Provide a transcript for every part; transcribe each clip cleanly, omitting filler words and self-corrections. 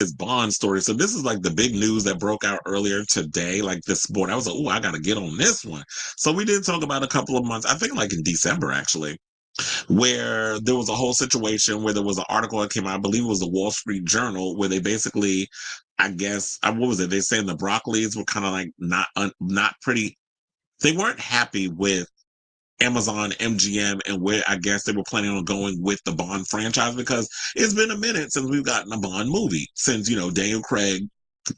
this Bond story. So this is like the big news that broke out earlier today, like this morning. I was like, oh, I got to get on this one. So we did talk about a couple of months, I think like in December actually, where there was a whole situation where there was an article that came out, I believe it was the Wall Street Journal, where they basically, I guess, what was it? They saying the Broccoli's were kind of like not pretty. They weren't happy with Amazon, MGM, and where I guess they were planning on going with the Bond franchise because it's been a minute since we've gotten a Bond movie. Since, Daniel Craig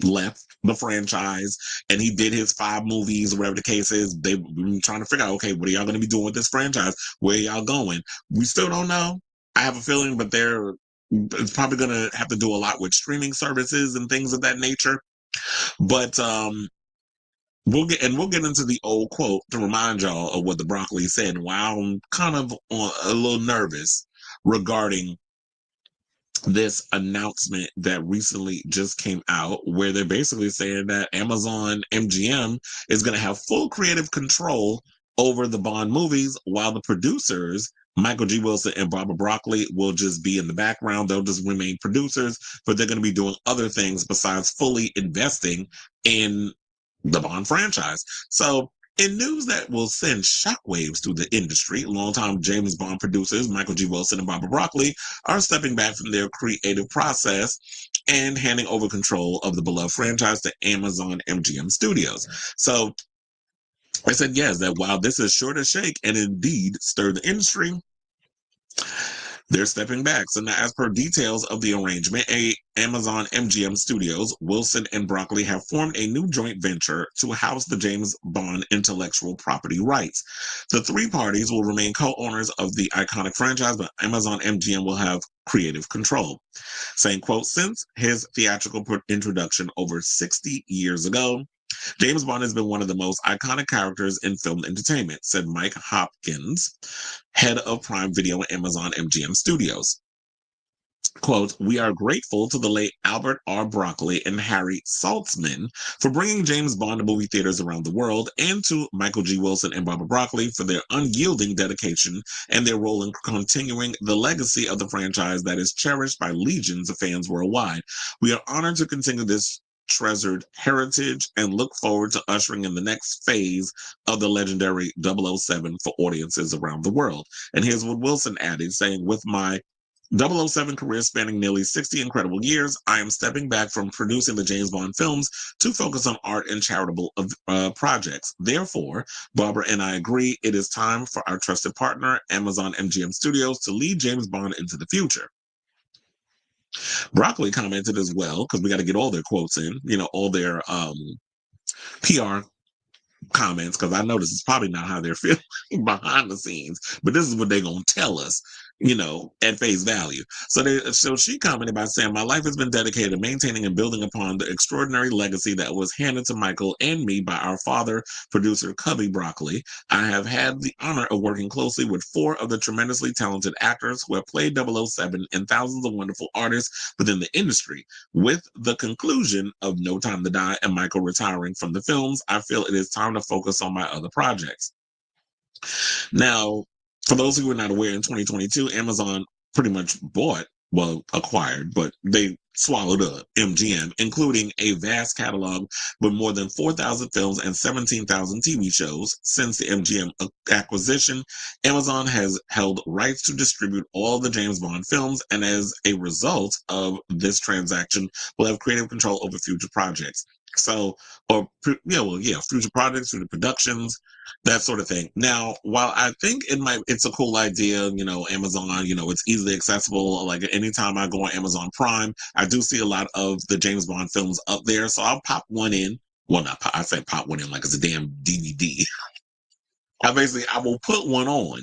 left the franchise and he did his 5 movies or whatever the case is. They've been trying to figure out, okay, what are y'all going to be doing with this franchise? Where are y'all going? We still don't know. I have a feeling, but it's probably going to have to do a lot with streaming services and things of that nature. But we'll get into the old quote to remind y'all of what the Broccoli said. While I'm kind of a little nervous regarding this announcement that recently just came out, where they're basically saying that Amazon MGM is going to have full creative control over the Bond movies, while the producers, Michael G. Wilson and Barbara Broccoli, will just be in the background. They'll just remain producers, but they're going to be doing other things besides fully investing in the Bond franchise. So, in news that will send shockwaves through the industry, longtime James Bond producers Michael G. Wilson and Barbara Broccoli are stepping back from their creative process and handing over control of the beloved franchise to Amazon MGM Studios. So, I said yes, that while this is sure to shake and indeed stir the industry, they're stepping back. So now, as per details of the arrangement, Amazon MGM Studios, Wilson and Broccoli have formed a new joint venture to house the James Bond intellectual property rights. The 3 parties will remain co-owners of the iconic franchise, but Amazon MGM will have creative control. Saying, quote, since his theatrical introduction over 60 years ago, James Bond has been one of the most iconic characters in film entertainment, said Mike Hopkins, head of Prime Video at Amazon MGM Studios. Quote, we are grateful to the late Albert R. Broccoli and Harry Saltzman for bringing James Bond to movie theaters around the world, and to Michael G. Wilson and Barbara Broccoli for their unyielding dedication and their role in continuing the legacy of the franchise that is cherished by legions of fans worldwide. We are honored to continue this treasured heritage and look forward to ushering in the next phase of the legendary 007 for audiences around the world. And here's what Wilson added, saying, with my 007 career spanning nearly 60 incredible years, I am stepping back from producing the James Bond films to focus on art and charitable projects. Therefore, Barbara and I agree it is time for our trusted partner, Amazon MGM Studios, to lead James Bond into the future. Broccoli commented as well, because we got to get all their quotes in, all their PR comments, because I know this is probably not how they're feeling behind the scenes, but this is what they're going to tell us, at face value. So she commented by saying, my life has been dedicated to maintaining and building upon the extraordinary legacy that was handed to Michael and me by our father, producer Cubby Broccoli. I have had the honor of working closely with 4 of the tremendously talented actors who have played 007 and thousands of wonderful artists within the industry. With the conclusion of No Time to Die and Michael retiring from the films, I feel it is time to focus on my other projects. Now, for those who are not aware, in 2022, Amazon pretty much acquired, but they swallowed up MGM, including a vast catalog with more than 4,000 films and 17,000 TV shows. Since the MGM acquisition, Amazon has held rights to distribute all the James Bond films, and as a result of this transaction, will have creative control over future projects. So, future projects, future productions, that sort of thing. Now, while I think it's a cool idea, Amazon, it's easily accessible. Like anytime I go on Amazon Prime, I do see a lot of the James Bond films up there. So I'll pop one in. Well, not pop, I say pop one in like it's a damn DVD. I will put one on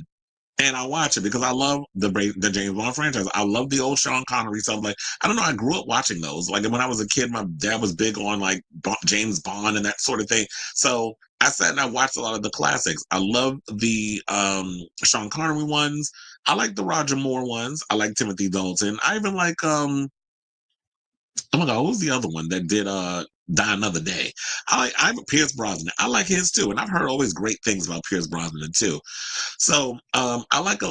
and I watch it because I love the James Bond franchise. I love the old Sean Connery stuff. Like, I don't know, I grew up watching those. Like when I was a kid, my dad was big on like James Bond and that sort of thing. So I sat and I watched a lot of the classics. I love the Sean Connery ones. I like the Roger Moore ones. I like Timothy Dalton. I even like Oh my god, who's the other one that did Die Another Day? I'm Pierce Brosnan. I like his too, and I've heard always great things about Pierce Brosnan too. So I like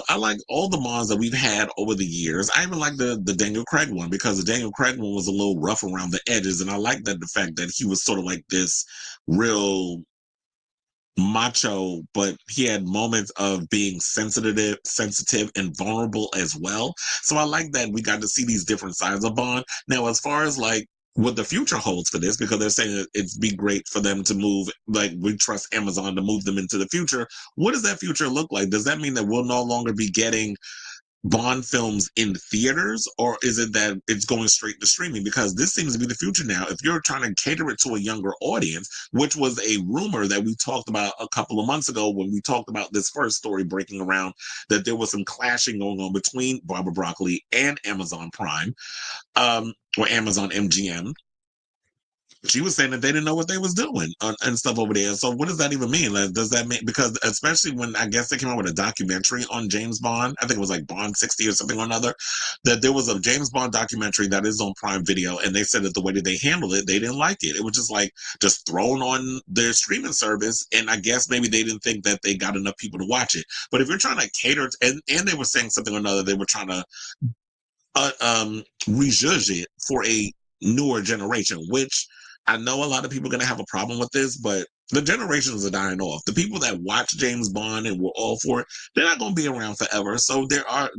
all the Bonds that we've had over the years. I even like the Daniel Craig one because the Daniel Craig one was a little rough around the edges, and I like that the fact that he was sort of like this real macho, but he had moments of being sensitive and vulnerable as well. So I like that we got to see these different sides of Bond. Now, as far as like what the future holds for this, because they're saying it'd be great for them to move, like we trust Amazon to move them into the future. What does that future look like? Does that mean that we'll no longer be getting Bond films in theaters, or is it that it's going straight to streaming? Because this seems to be the future now. If you're trying to cater it to a younger audience, which was a rumor that we talked about a couple of months ago when we talked about this first story breaking around, that there was some clashing going on between Barbara Broccoli and Amazon Prime, or Amazon MGM. She was saying that they didn't know what they was doing and stuff over there. So what does that even mean? Like, does that mean, because especially when I guess they came out with a documentary on James Bond, I think it was like Bond 60 or something or another, that there was a James Bond documentary that is on Prime Video, and they said that the way that they handled it, they didn't like it. It was just like just thrown on their streaming service, and I guess maybe they didn't think that they got enough people to watch it. But if you're trying to cater, and they were saying something or another, they were trying to rejudge it for a newer generation, which I know a lot of people are going to have a problem with this, but the generations are dying off. The people that watch James Bond and were all for it, they're not going to be around forever. So there are,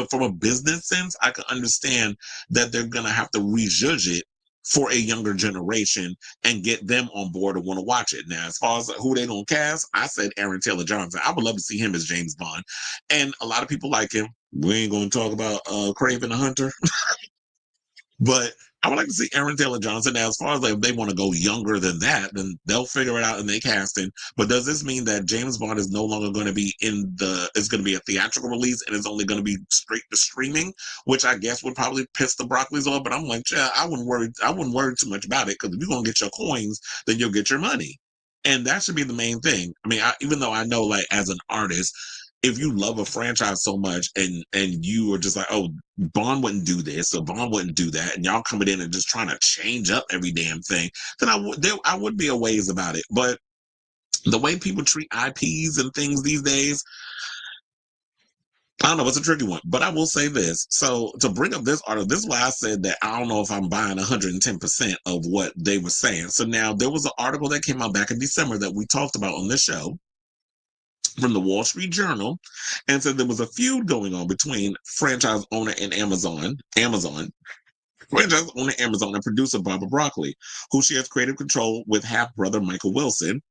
from a business sense, I can understand that they're going to have to rejudge it for a younger generation and get them on board and want to watch it. Now, as far as who they don't cast, I said Aaron Taylor Johnson. I would love to see him as James Bond, and a lot of people like him. We ain't going to talk about Craven the Hunter, but I would like to see Aaron Taylor Johnson. Now, as far as like, if they want to go younger than that, then they'll figure it out in their casting. But does this mean that James Bond is no longer going to be it's going to be a theatrical release and it's only going to be straight to streaming, which I guess would probably piss the Broccolis off. But I'm like, yeah, I wouldn't worry too much about it, because if you're going to get your coins, then you'll get your money. And that should be the main thing. I mean, even though I know, like, as an artist, if you love a franchise so much and you are just like, oh, Bond wouldn't do this, or Bond wouldn't do that, and y'all coming in and just trying to change up every damn thing, then I would be a ways about it. But the way people treat IPs and things these days, I don't know, it's a tricky one. But I will say this. So to bring up this article, this is why I said that I don't know if I'm buying 110% of what they were saying. So now there was an article that came out back in December that we talked about on this show from the Wall Street Journal, and said there was a feud going on between franchise owner and Amazon franchise owner Amazon and producer Barbara Broccoli, who shares creative control with half brother Michael Wilson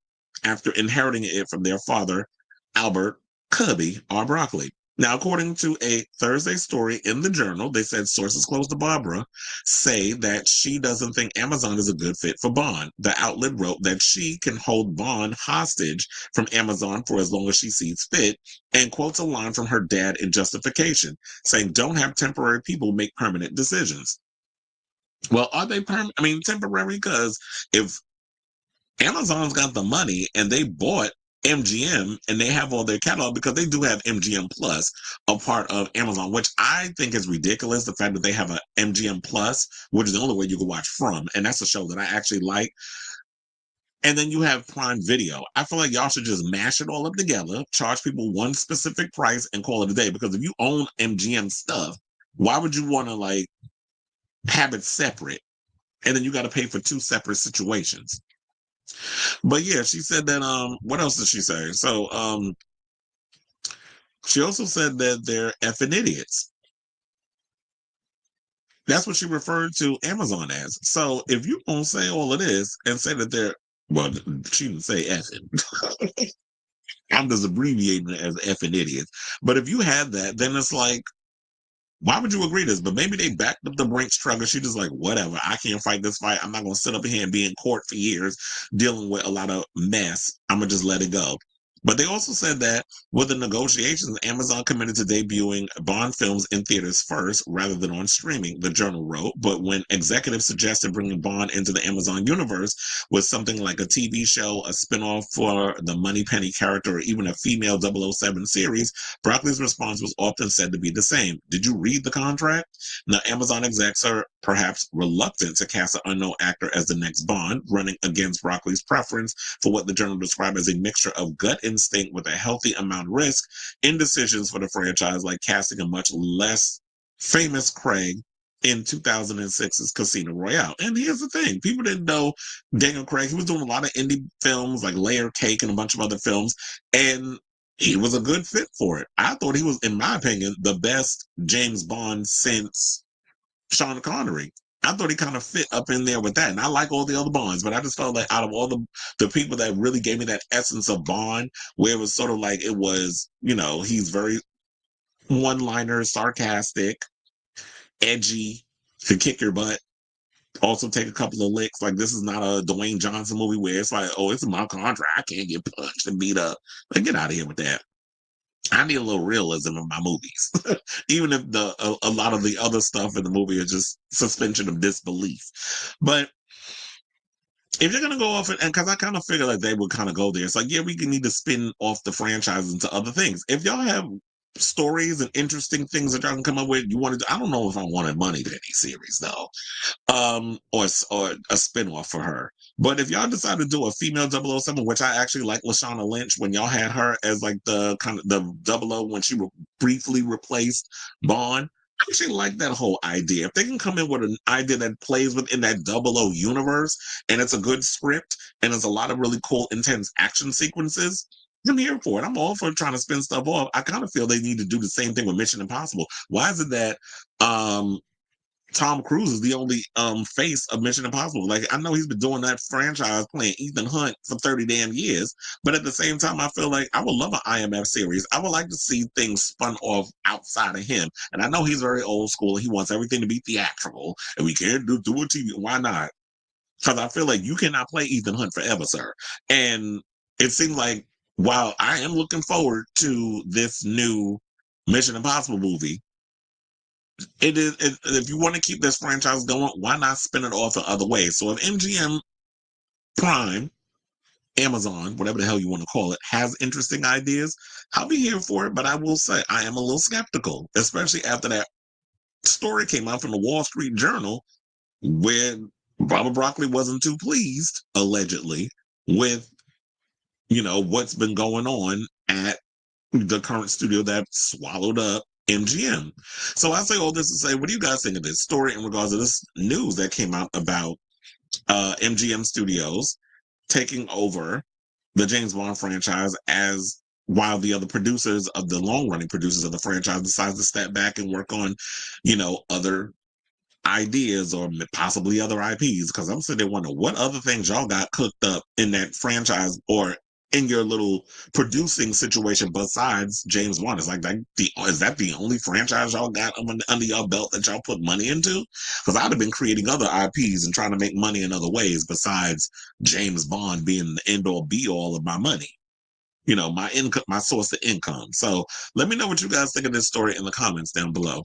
after inheriting it from their father, Albert Cubby R. Broccoli. Now, according to a Thursday story in the Journal, they said sources close to Barbara say that she doesn't think Amazon is a good fit for Bond. The outlet wrote that she can hold Bond hostage from Amazon for as long as she sees fit, and quotes a line from her dad in justification, saying, "Don't have temporary people make permanent decisions." Well, are they permanent? I mean, temporary, because if Amazon's got the money and they bought MGM and they have all their catalog, because they do have MGM Plus, a part of Amazon, which I think is ridiculous. The fact that they have a MGM Plus, which is the only way you can watch from, and that's a show that I actually like. And then you have Prime Video. I feel like y'all should just mash it all up together, charge people one specific price, and call it a day. Because if you own MGM stuff, why would you want to like have it separate? And then you got to pay for two separate situations. But yeah, she said that what else did she say? So she also said that they're effing idiots. That's what she referred to Amazon as. So if you gonna say all of this and say that they're, well, she didn't say effing. I'm just abbreviating it as effing idiots. But if you had that, then it's like, why would you agree to this? But maybe they backed up the Brinks truck, and she just like, whatever, I can't fight this fight. I'm not gonna sit up here and be in court for years dealing with a lot of mess. I'm gonna just let it go. But they also said that with the negotiations, Amazon committed to debuting Bond films in theaters first rather than on streaming, the journal wrote. But when executives suggested bringing Bond into the Amazon universe with something like a TV show, a spinoff for the Moneypenny character, or even a female 007 series, Broccoli's response was often said to be the same. Did you read the contract? Now, Amazon execs are perhaps reluctant to cast an unknown actor as the next Bond, running against Broccoli's preference for what the journal described as a mixture of gut instinct with a healthy amount of risk. Indecisions for the franchise, like casting a much less famous Craig in 2006's Casino Royale. And here's the thing, people didn't know Daniel Craig. He was doing a lot of indie films like Layer Cake and a bunch of other films, and he was a good fit for it. I thought he was, in my opinion, the best James Bond since Sean Connery. I thought he kind of fit up in there with that. And I like all the other Bonds, but I just felt like out of all the people that really gave me that essence of Bond, where it was sort of like it was, he's very one-liner, sarcastic, edgy, could kick your butt, also take a couple of licks. Like, this is not a Dwayne Johnson movie where it's like, oh, it's my contract, I can't get punched and beat up. Like, get out of here with that. I need a little realism in my movies, even if a lot of the other stuff in the movie is just suspension of disbelief. But if you're gonna go off it, and because I kind of figure like they would kind of go there, it's like, yeah, we need to spin off the franchise into other things. If y'all have stories and interesting things that y'all can come up with, you want to. I don't know if I wanted Money Penny series though, or a spinoff for her. But if y'all decide to do a female 007, which I actually like Lashana Lynch when y'all had her as like the kind of the 00 when she briefly replaced Bond. I actually like that whole idea. If they can come in with an idea that plays within that 00 universe and it's a good script and there's a lot of really cool, intense action sequences, I'm here for it. I'm all for trying to spin stuff off. I kind of feel they need to do the same thing with Mission Impossible. Why is it that Tom Cruise is the only face of Mission Impossible? Like, I know he's been doing that franchise playing Ethan Hunt for 30 damn years, but at the same time, I feel like I would love an IMF series. I would like to see things spun off outside of him. And I know he's very old school and he wants everything to be theatrical, and we can't do a TV. Why not? Because I feel like you cannot play Ethan Hunt forever, sir. And it seems like while I am looking forward to this new Mission Impossible movie, if you want to keep this franchise going, why not spin it off in other ways? So if MGM Prime, Amazon, whatever the hell you want to call it, has interesting ideas, I'll be here for it. But I will say I am a little skeptical, especially after that story came out from the Wall Street Journal where Robert Broccoli wasn't too pleased, allegedly, with what's been going on at the current studio that swallowed up MGM. So I say all this to say, what do you guys think of this story in regards to this news that came out about MGM Studios taking over the James Bond franchise as while the other producers of the long-running producers of the franchise decides to step back and work on, other ideas or possibly other IPs? Because I'm sitting there wondering what other things y'all got cooked up in that franchise or in your little producing situation besides James Bond. It's like is that the only franchise y'all got under your belt that y'all put money into? Because I'd have been creating other IPs and trying to make money in other ways besides James Bond being the end all be all of my money. My income, my source of income. So let me know what you guys think of this story in the comments down below.